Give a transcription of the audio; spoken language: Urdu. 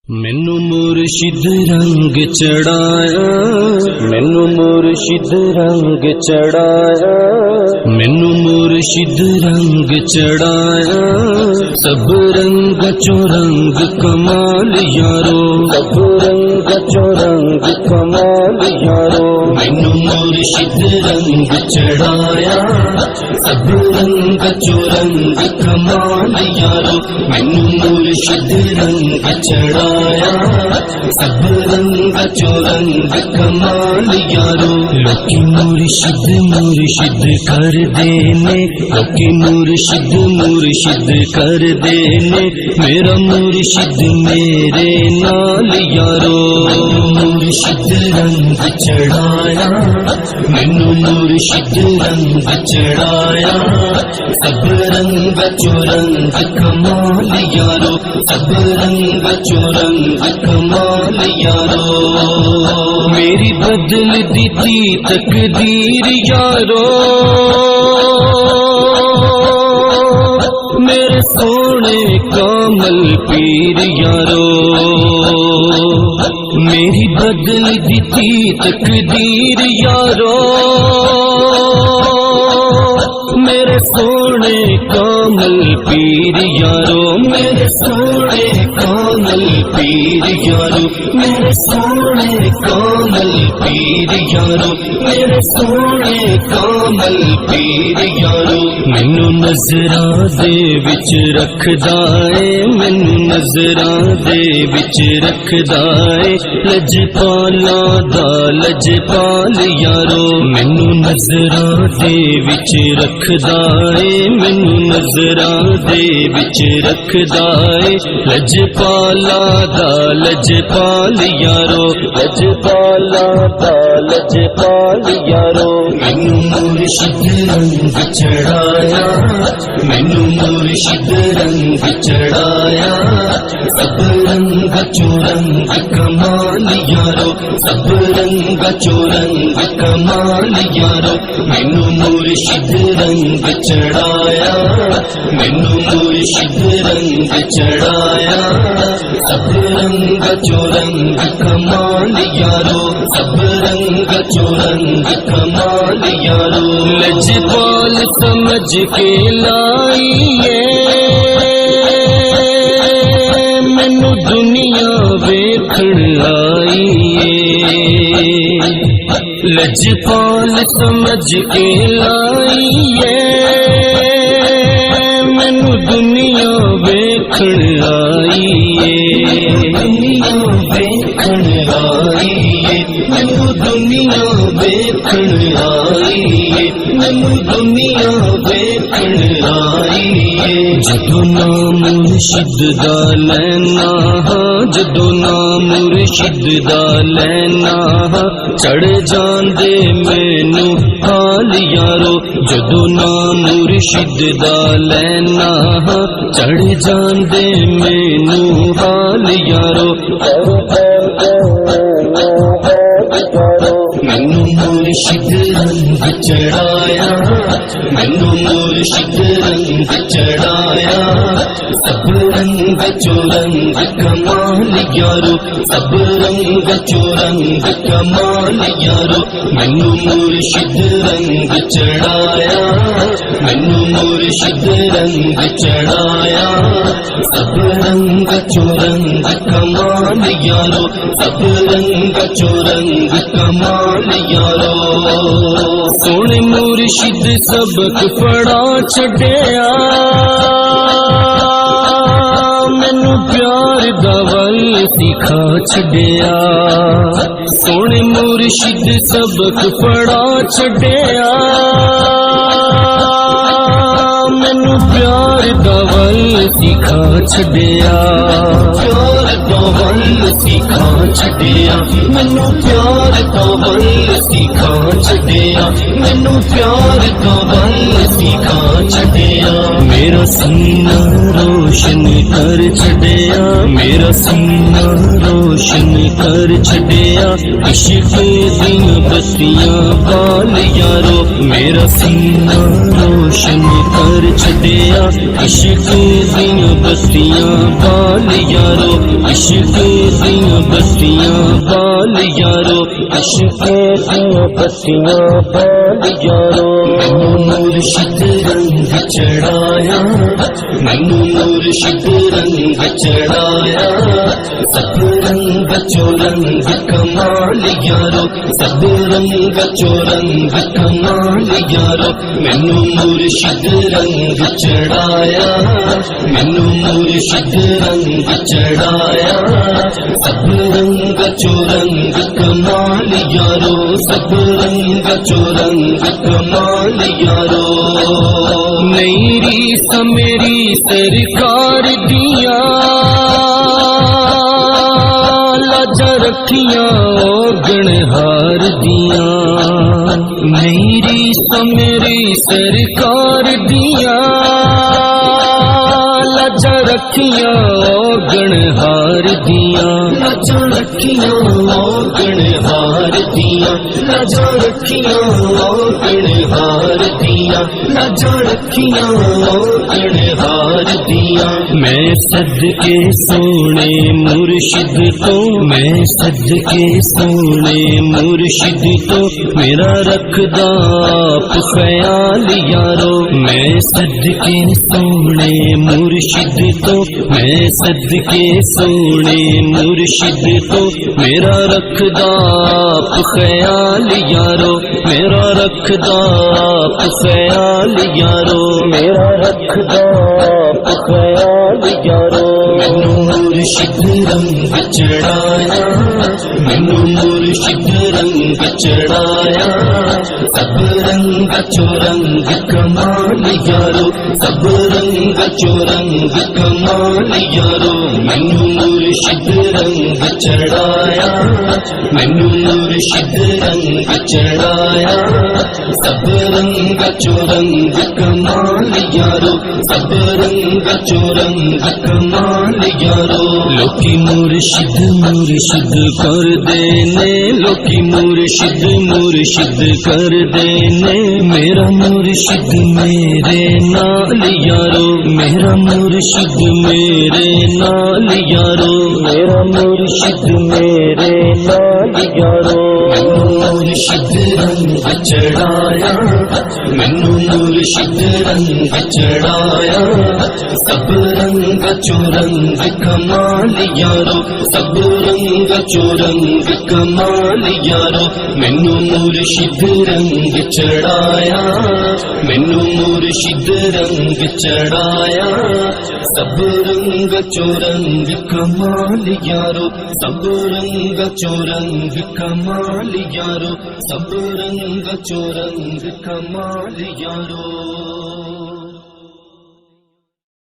مینو مرشد رنگ چڑھایا، مینو مرشد رنگ چڑھایا، مینو مرشد رنگ چڑھایا، سب رنگ چو رنگ کمال یارو، سب رنگ چو رنگ کمال یارو، مینو مرشد رنگ چڑھایا، سب رنگ چو رنگ کمال یارو، مینو مرشد رنگ چڑھایا، سب رنگ چو رنگ کمال یارو، لوکی مرشد مرشد کر دینے، لوکی مرشد مرشد کر دینے، میرا مرشد میرے نال یارو، مرشد رنگ چڑھایا، مینو مرشد رنگ چڑھایا، سب رنگ چو رنگ کمال یارو، سب رنگ چو رنگ کمال یارو، میری بدل دیتی تقدیر یارو، میرے سونے کامل پیر یارو، میری بدل دیتی تقدیر یارو، میرے سونے کامل پیر یارو، میرے سونے کامل پیر یارو، میرے سونے کامل پیر یارو، میرے سونے کامل پیر یارو، مینو نظراں دے وچ رکھدا اے، مینو نظراں دے وچ رکھدا اے، لجپالا دا لجپال یارو، مینو نظراں دے وچ رکھدا اے، مینو نظراں دے وچ رکھدا اے، لجپالا دا لجپال یارو، لجپالا دا لجپال یارو، مینو مرشد رنگ چڑھایا، مینو مرشد رنگ چڑھایا، سب رنگ چو رنگ کمال یارو، سب رنگ چو رنگ کمال یارو، مینو مرشد رنگ چڑھایا، مینو مرشد رنگ چڑھایا، سب رنگ چو رنگ کمال یارو، سب رنگ چو رنگ کمال یارو، لجپال سمجھ کے لائیے، مینو دنیا ویکھن آئیے، لجپال سمجھ کے لائیے، مینو دنیا ویکھن آئیے، دنیا ویکھن آئیے، مینو دنیا ویکھن آئیے، مینو دنیا ویکھن آئیے، جدو نام مرشد دا لینا ہاں، جدو نام مرشد دا لینا ہاں، چڑھ جاندے مینو حال یارو، جدو نام مرشد دا لینا ہاں، چڑھ جاندے مینو حال یارو، مینو مرشد رنگ چڑھایا، مینو مرشد رنگ چڑھایا، سب رنگ چو رنگ کمال یارو، سب رنگ چو رنگ کمال یارو، مینو مرشد رنگ چڑھایا، مینو مرشد رنگ چڑھایا، سب رنگ چو رنگ کمال یارو، سب رنگ چو رنگ کمال یارو، سونے مرشد سبق پڑھا چھڈیا، مینو پیار دا ول سکھا چھڈیا، سونے مرشد سبق پڑھا چھڈیا، مینو پیار دا ول سکھا چھڈیا، پیار دا ول سکھا چھڈیا، مینو پیار دا ول سکھا چھڈیا، مینو پیار دا ول سکھا چھڈیا، میرا سینہ روشن کر چھڈیا، میرا سینہ روشن کر چھڈیا، عشق دیاں بتیاں بال یارو، میرا سینہ روشن کر چھڈیا، عشق دیاں بستیاں بال یارو عشق دیاں بستیاں بال یارو عشق دیاں بستیاں بال یارو مینوں مرشد رنگ چڑھایا مینوں مرشد رنگ چڑھایا سب رنگ چو رنگ کمال یارو سب رنگ چو رنگ کمال یارو مینوں مرشد رنگ چڑھایا مینوں مرشد رنگ چڑھایا سب رنگ چو رنگ کمال یارو سب رنگ چو رنگ کمال یارو میری سمیری سرکار دیاں لاجا رکھیاں گنہار دیاں میری سمیری سرکار دیاں لاجا رکھیاں گنہار دیاں لاجا رکھیاں گنہار دیاں لاجا رکھیاں گنہار دیاں لاجا رکھیاں گنہار دیاں میں صدقے سونے مرشد تو میں صدقے سونے مرشد تو میرا رکھدا آپ خیال یارو میں صدقے سونے مرشد تو میں صدقے سونے مرشد تو میرا رکھدا آپ خیال یارو میرا رکھدا آپ خیال یارو میرا رکھدا آپ خیال یارو مینوں مرشد رنگ چڑھایا مینوں مرشد رنگ چڑھایا سب رنگ چو رنگ کمال یارو سب رنگ چو رنگ کمال یارو مینوں مرشد رنگ چڑھایا مینوں مرشد رنگ چڑھایا سب رنگ چو رنگ کمال یارو سب رنگ چو رنگ کمال یارو لوکی مرشد مرشد کر دینے لوکی مرشد مرشد کر دینے میرا مرشد میرے نال یارو میرا مرشد میرے نال یارو میرا مرشد میرے نال یارو مرشد رنگ چڑھایا مینوں مرشد رنگ چڑھایا سب رنگ چو رنگ کمال یارو سب رنگ چو رنگ کمال یارو مینوں مرشد رنگ چڑھایا مینوں مرشد رنگ چڑھایا سب رنگ چو رنگ کمال یارو سب رنگ چو رنگ کمال یارو سب رنگ چو رنگ کمال یارو